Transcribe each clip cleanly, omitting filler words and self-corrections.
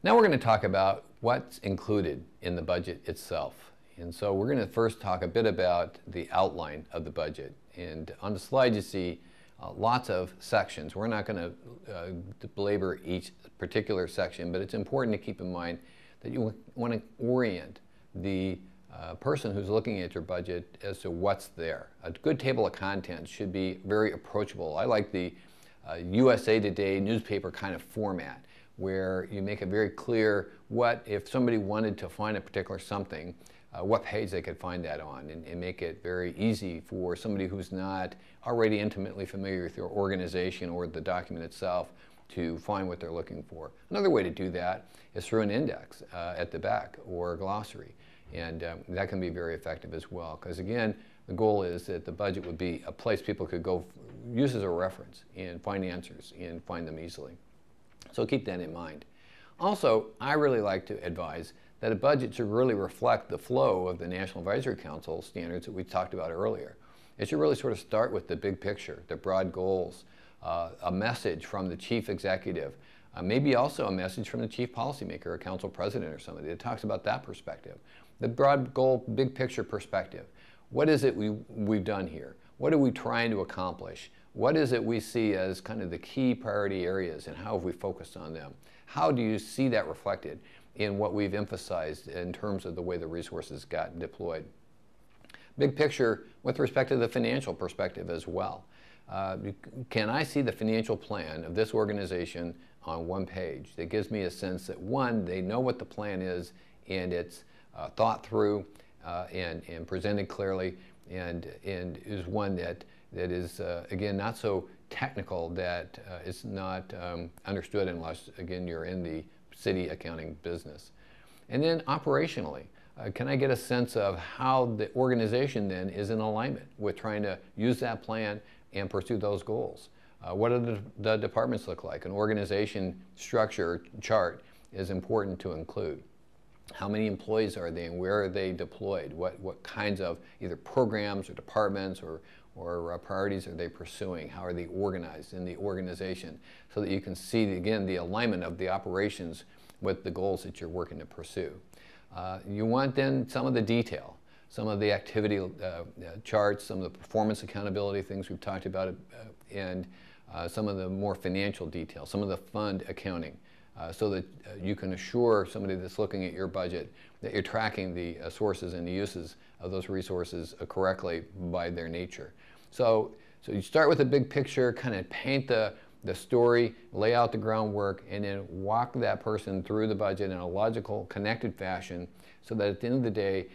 Now we're going to talk about what's included in the budget itself. And so we're going to first talk a bit about the outline of the budget. And on the slide you see lots of sections. We're not going to belabor each particular section, but it's important to keep in mind that you want to orient the person who's looking at your budget as to what's there. A good table of contents should be very approachable. I like the USA Today newspaper kind of format, where you make it very clear what, if somebody wanted to find a particular something, what page they could find that on, and make it very easy for somebody who's not already intimately familiar with your organization or the document itself to find what they're looking for. Another way to do that is through an index at the back or a glossary, and that can be very effective as well, because again, the goal is that the budget would be a place people could go use as a reference and find answers and find them easily. So keep that in mind. Also, I really like to advise that a budget should really reflect the flow of the National Advisory Council standards that we talked about earlier. It should really sort of start with the big picture, the broad goals, a message from the chief executive, maybe also a message from the chief policymaker or council president or somebody that talks about that perspective. The broad goal, big picture perspective. What is it we've done here? What are we trying to accomplish? What is it we see as kind of the key priority areas, and how have we focused on them? How do you see that reflected in what we've emphasized in terms of the way the resources got deployed? Big picture with respect to the financial perspective as well. Can I see the financial plan of this organization on one page that gives me a sense that, one, they know what the plan is and it's thought through and presented clearly, and is one that is, again, not so technical that it's not understood unless, again, you're in the city accounting business. And then operationally, can I get a sense of how the organization then is in alignment with trying to use that plan and pursue those goals? What do the departments look like? An organization structure chart is important to include. How many employees are they and where are they deployed? What kinds of either programs or departments or priorities are they pursuing? How are they organized in the organization, so that you can see, again, the alignment of the operations with the goals that you're working to pursue. You want then some of the detail, some of the activity charts, some of the performance accountability things we've talked about, and some of the more financial details, some of the fund accounting, so that you can assure somebody that's looking at your budget that you're tracking the sources and the uses of those resources correctly by their nature. So you start with a big picture, kind of paint the story, lay out the groundwork, and then walk that person through the budget in a logical, connected fashion, so that at the end of the day,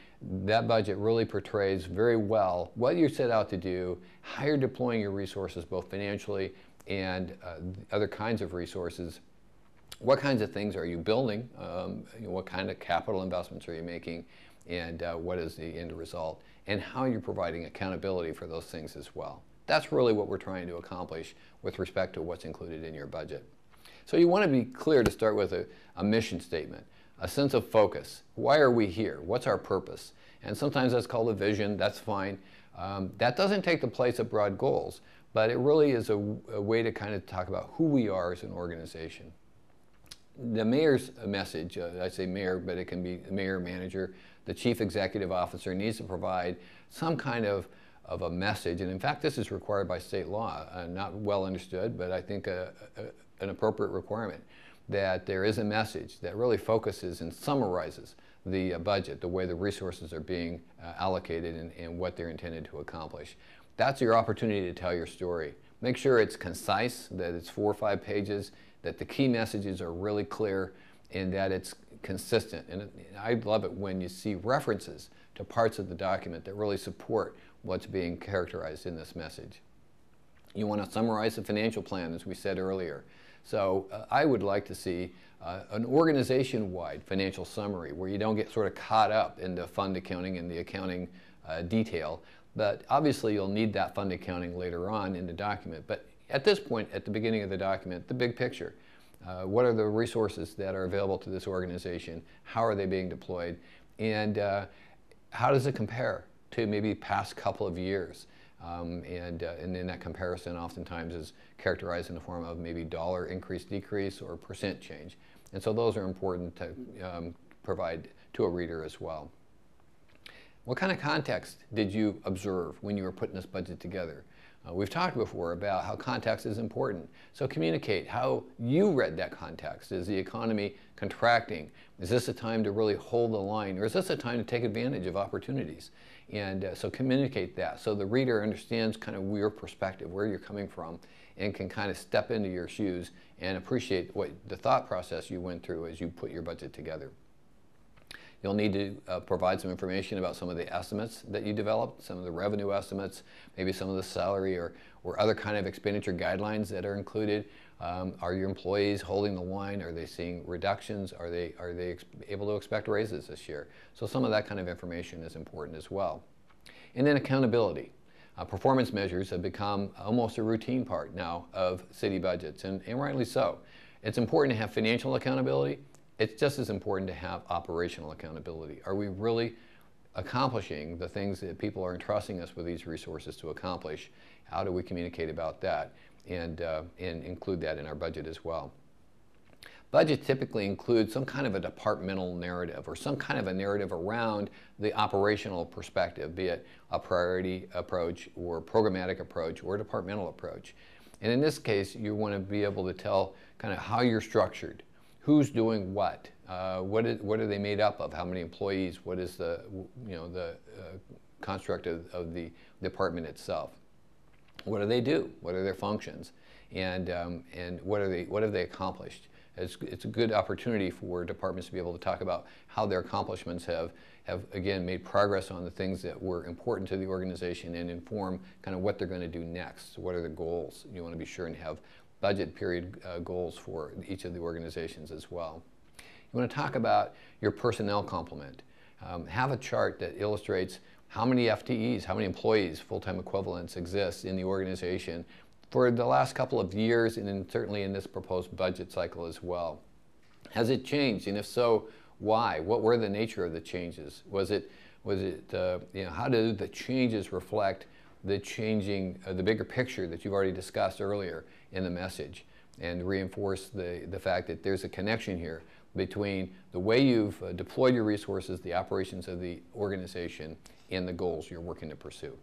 that budget really portrays very well what you set out to do, how you're deploying your resources, both financially and other kinds of resources. What kinds of things are you building? What kind of capital investments are you making? And what is the end result? And how you're providing accountability for those things as well. That's really what we're trying to accomplish with respect to what's included in your budget. So you want to be clear to start with a mission statement, a sense of focus. Why are we here? What's our purpose? And sometimes that's called a vision. That's fine. That doesn't take the place of broad goals, but it really is a way to kind of talk about who we are as an organization. The mayor's message, I say mayor, but it can be the mayor, manager, the chief executive officer needs to provide some kind of a message, and in fact this is required by state law, not well understood, but I think an appropriate requirement, that there is a message that really focuses and summarizes the budget, the way the resources are being allocated and what they're intended to accomplish. That's your opportunity to tell your story. Make sure it's concise, that it's 4 or 5 pages, that the key messages are really clear, and that it's consistent. And I love it when you see references to parts of the document that really support what's being characterized in this message. You want to summarize the financial plan, as we said earlier. So I would like to see an organization-wide financial summary where you don't get sort of caught up in the fund accounting and the accounting detail. But obviously you'll need that fund accounting later on in the document. But at this point, at the beginning of the document, the big picture. What are the resources that are available to this organization? How are they being deployed? And how does it compare to maybe past couple of years? And then that comparison oftentimes is characterized in the form of maybe dollar increase, decrease, or percent change. And so those are important to provide to a reader as well. What kind of context did you observe when you were putting this budget together? We've talked before about how context is important. So communicate how you read that context. Is the economy contracting? Is this a time to really hold the line? Or is this a time to take advantage of opportunities? And so communicate that so the reader understands kind of your perspective, where you're coming from, and can kind of step into your shoes and appreciate what the thought process you went through as you put your budget together. You'll need to provide some information about some of the estimates that you developed, some of the revenue estimates, maybe some of the salary or other kind of expenditure guidelines that are included. Are your employees holding the line? Are they seeing reductions? Are they able to expect raises this year? So some of that kind of information is important as well. And then accountability. Performance measures have become almost a routine part now of city budgets, and rightly so. It's important to have financial accountability. It's just as important to have operational accountability. Are we really accomplishing the things that people are entrusting us with these resources to accomplish? How do we communicate about that and include that in our budget as well? Budget typically includes some kind of a departmental narrative or some kind of a narrative around the operational perspective, be it a priority approach or programmatic approach or departmental approach. And in this case, you want to be able to tell kind of how you're structured. Who's doing what? What are they made up of? How many employees? What is the construct of the department itself? What do they do? What are their functions? And what have they accomplished? It's a good opportunity for departments to be able to talk about how their accomplishments have again made progress on the things that were important to the organization and inform kind of what they're going to do next. What are the goals? You want to be sure and have budget period goals for each of the organizations as well. You want to talk about your personnel complement. Have a chart that illustrates how many FTEs, how many employees, full-time equivalents exist in the organization for the last couple of years and certainly in this proposed budget cycle as well. Has it changed? And if so, why? What were the nature of the changes? How do the changes reflect the changing, the bigger picture that you've already discussed earlier in the message, and reinforce the fact that there's a connection here between the way you've deployed your resources, the operations of the organization, and the goals you're working to pursue.